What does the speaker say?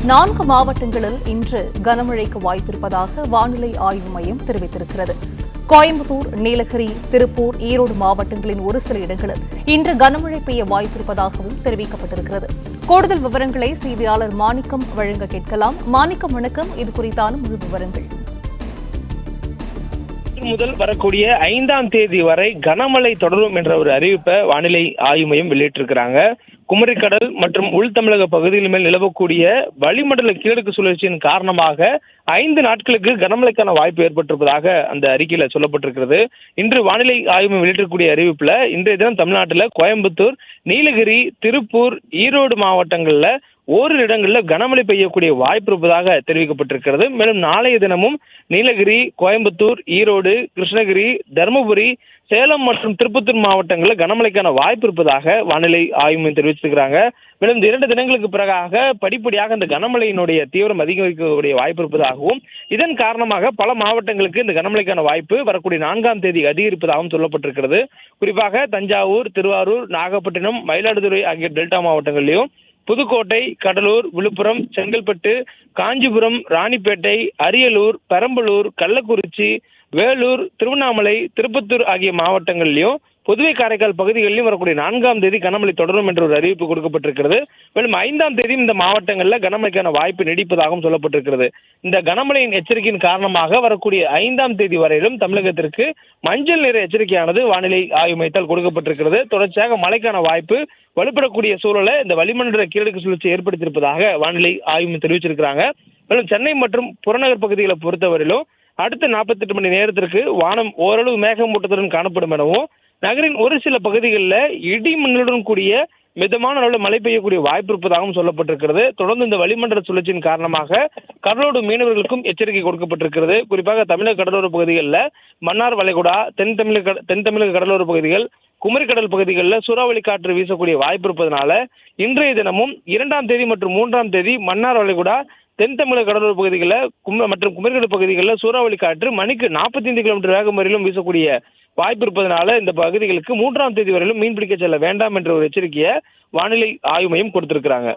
4 மாவட்டங்களில் இன்று கனமழைக்கு வாய்ப்பிருப்பதாக வானிலை ஆய்வு மையம் தெரிவித்திருக்கிறது. கோயம்புத்தூர், நீலகிரி, திருப்பூர், ஈரோடு மாவட்டங்களின் ஒரு சில இடங்களில் இன்று கனமழை பெய்ய வாய்ப்பிருப்பதாகவும் தெரிவிக்கப்பட்டிருக்கிறது. கூடுதல் விவரங்களை செய்தியாளர் மாணிக்கம் வழங்க கேட்கலாம். மாணிக்கம், வணக்கம். இது குறித்தான முழு விவரங்கள். முதல் வரக்கூடிய 5ஆம் தேதி வரை கனமழை தொடரும் என்ற ஒரு அறிவிப்பை வானிலை ஆய்வு மையம் வெளியிட்டிருக்கிறாங்க. குமரிக்கடல் மற்றும் உள் தமிழக பகுதிகள் மேல் நிலவக்கூடிய வளிமண்டல கீழடுக்கு சுழற்சியின் காரணமாக 5 நாட்களுக்கு கனமழைக்கான வாய்ப்பு ஏற்பட்டிருப்பதாக அந்த அறிக்கையில சொல்லப்பட்டிருக்கிறது. இன்று வானிலை ஆய்வு வெளியிட்டிருக்கக்கூடிய அறிவிப்புல இன்றைய தினம் தமிழ்நாட்டில் கோயம்புத்தூர், நீலகிரி, திருப்பூர், ஈரோடு மாவட்டங்கள்ல ஓரிரு இடங்களில் கனமழை பெய்யக்கூடிய வாய்ப்பு இருப்பதாக தெரிவிக்கப்பட்டிருக்கிறது. மேலும் நாளைய தினமும் நீலகிரி, கோயம்புத்தூர், ஈரோடு, கிருஷ்ணகிரி, தருமபுரி, சேலம் மற்றும் திருப்பத்தூர் மாவட்டங்களில் கனமழைக்கான வாய்ப்பு இருப்பதாக வானிலை ஆய்வு மையம் தெரிவிச்சிருக்கிறாங்க. மேலும் இந்த 2 தினங்களுக்கு பிறகாக படிப்படியாக இந்த கனமழையினுடைய தீவிரம் அதிகரிக்கக்கூடிய வாய்ப்பு இருப்பதாகவும், இதன் காரணமாக பல மாவட்டங்களுக்கு இந்த கனமழைக்கான வாய்ப்பு வரக்கூடிய 4ஆம் தேதி அதிகரிப்பதாகவும் சொல்லப்பட்டிருக்கிறது. குறிப்பாக தஞ்சாவூர், திருவாரூர், நாகப்பட்டினம், மயிலாடுதுறை ஆகிய டெல்டா மாவட்டங்களிலும், புதுக்கோட்டை, கடலூர், விழுப்புரம், செங்கல்பட்டு, காஞ்சிபுரம், ராணிப்பேட்டை, அரியலூர், பெரம்பலூர், கள்ளக்குறிச்சி, வேலூர், திருவண்ணாமலை, திருப்பத்தூர் ஆகிய மாவட்டங்களிலும், புதுவை, காரைக்கால் பகுதிகளிலும் வரக்கூடிய 4ஆம் தேதி கனமழை தொடரும் என்ற ஒரு அறிவிப்பு கொடுக்கப்பட்டிருக்கிறது. மேலும் 5ஆம் தேதி இந்த மாவட்டங்களில் கனமழைக்கான வாய்ப்பு நீடிப்பதாகவும் சொல்லப்பட்டிருக்கிறது. இந்த கனமழையின் எச்சரிக்கையின் காரணமாக வரக்கூடிய 5ஆம் தேதி வரையிலும் தமிழகத்திற்கு மஞ்சள் நிற எச்சரிக்கையானது வானிலை ஆய்வு மையத்தால் கொடுக்கப்பட்டிருக்கிறது. தொடர்ச்சியாக மழைக்கான வாய்ப்பு வலுப்படக்கூடிய சூழலை இந்த வளிமண்டல கீழடுக்கு சுழற்சி ஏற்படுத்தியிருப்பதாக வானிலை ஆய்வு தெரிவிச்சிருக்கிறாங்க. மேலும் சென்னை மற்றும் புறநகர் பகுதிகளை பொறுத்தவரையிலும் அடுத்த 48 மணி நேரத்திற்கு வானம் ஓரளவு மேகமூட்டத்துடன் காணப்படும் எனவும், நகரின் ஒரு சில பகுதிகளில் இடி மின்னலுடன் கூடிய மிதமான அளவில் மழை பெய்யக்கூடிய வாய்ப்பு இருப்பதாகவும் சொல்லப்பட்டிருக்கிறது. தொடர்ந்து இந்த வளிமண்டல சுழற்சியின் காரணமாக கடலோடு மீனவர்களுக்கும் எச்சரிக்கை கொடுக்கப்பட்டிருக்கிறது. குறிப்பாக தமிழக கடலோர பகுதிகளில் மன்னார் வளைகுடா, தென் தமிழக கடலோர பகுதிகள், குமரிக்கடல் பகுதிகளில் சூறாவளி காற்று வீசக்கூடிய வாய்ப்பு இருப்பதனால இன்றைய தினமும் 2ஆம் தேதி மற்றும் 3ஆம் தேதி மன்னார் வளைகுடா, தென் தமிழக கடலோர பகுதிகளில் மற்றும் குமரிக்கடல் பகுதிகளில் சூறாவளி காற்று மணிக்கு 45 கிலோமீட்டர் வேகம் வரையிலும் வீசக்கூடிய வாய்ப்பு இருப்பதனால இந்த பகுதிகளுக்கு 3ஆம் தேதி வரையிலும் மீன்பிடிக்க செல்ல வேண்டாம் என்ற ஒரு எச்சரிக்கையை வானிலை ஆய்வு மையம் கொடுத்திருக்கிறாங்க.